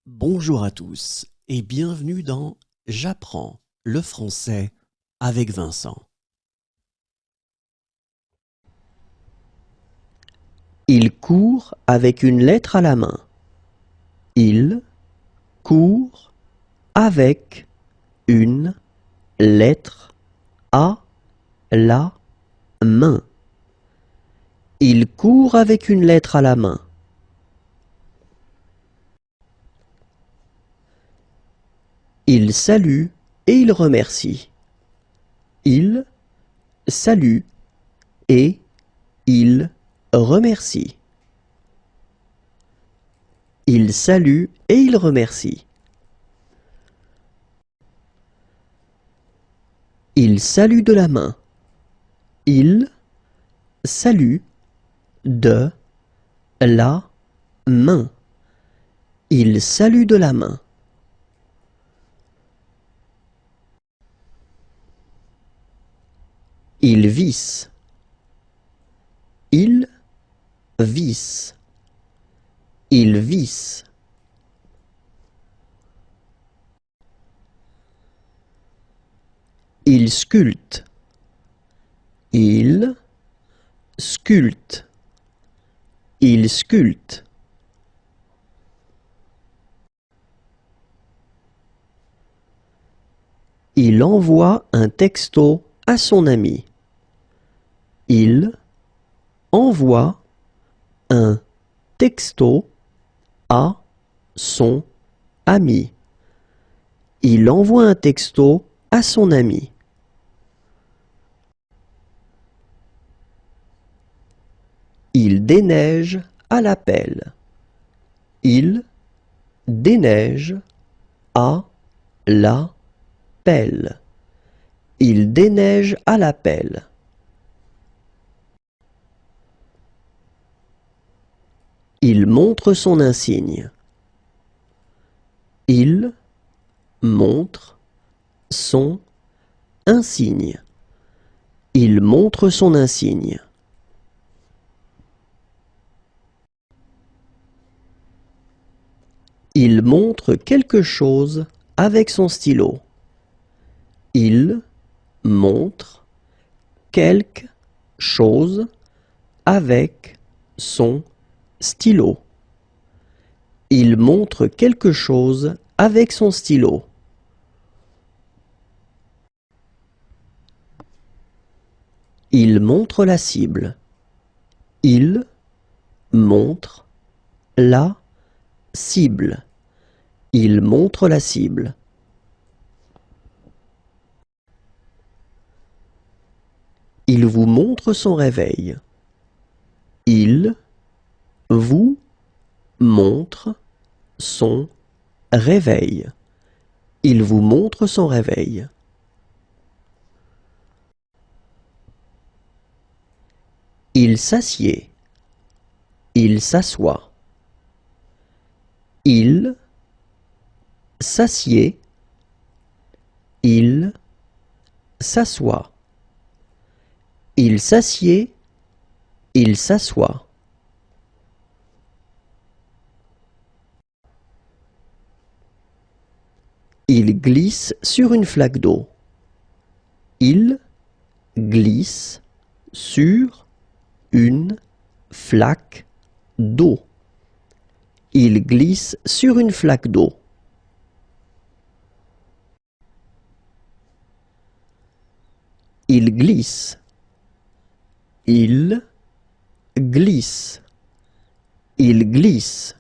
Bonjour à tous et bienvenue dans J'apprends le français avec Vincent. Il court avec une lettre à la main. Il court avec une lettre à la main. Il court avec une lettre à la main. Il salue et il remercie. Il salue et il remercie. Il salue et il remercie. Il salue de la main. Il salue de la main. Il salue de la main. Il visse. Il visse. Il visse. Il sculpte. Il sculpte. Il sculpte. Il envoie un texto à son ami. Il envoie un texto à son ami. Il envoie un texto à son ami. Il déneige à la pelle. Il déneige à la pelle. Il déneige à la pelle. Il montre son insigne. Il montre son insigne. Il montre son insigne. Il montre quelque chose avec son stylo. Il montre quelque chose avec son stylo. Il montre quelque chose avec son stylo. Il montre la cible. Il montre la cible. Il montre la cible. Il vous montre son réveil. Il vous montre son réveil. Il vous montre son réveil. Il s'assied. Il s'assoit. Il s'assied. Il s'assoit. Il s'assied. Il s'assoit. Il glisse sur une flaque d'eau. Il glisse sur une flaque d'eau. Il glisse sur une flaque d'eau. Il glisse. Il glisse. Il glisse.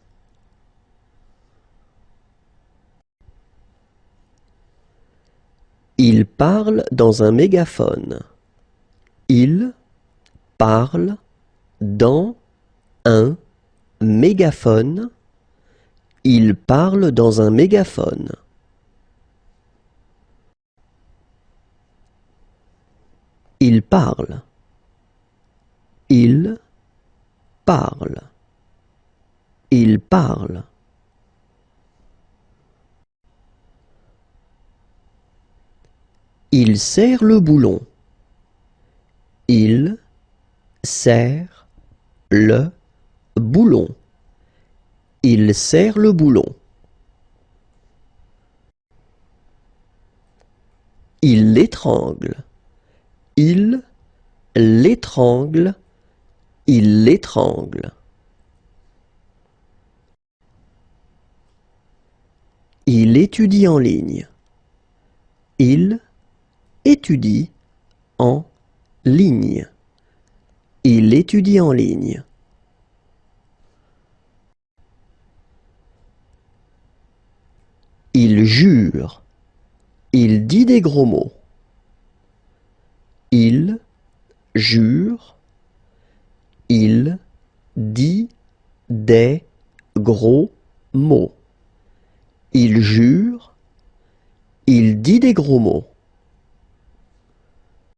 Il parle dans un mégaphone. Il parle dans un mégaphone. Il parle dans un mégaphone. Il parle. Il parle. Il parle. Il serre le boulon. Il serre le boulon. Il serre le boulon. l'étrangle. Il l'étrangle. Il l'étrangle. Il étudie en ligne. Il étudie en ligne. Il étudie en ligne. Il jure. Il dit des gros mots. Il jure. Il dit des gros mots. Il jure. Il dit des gros mots.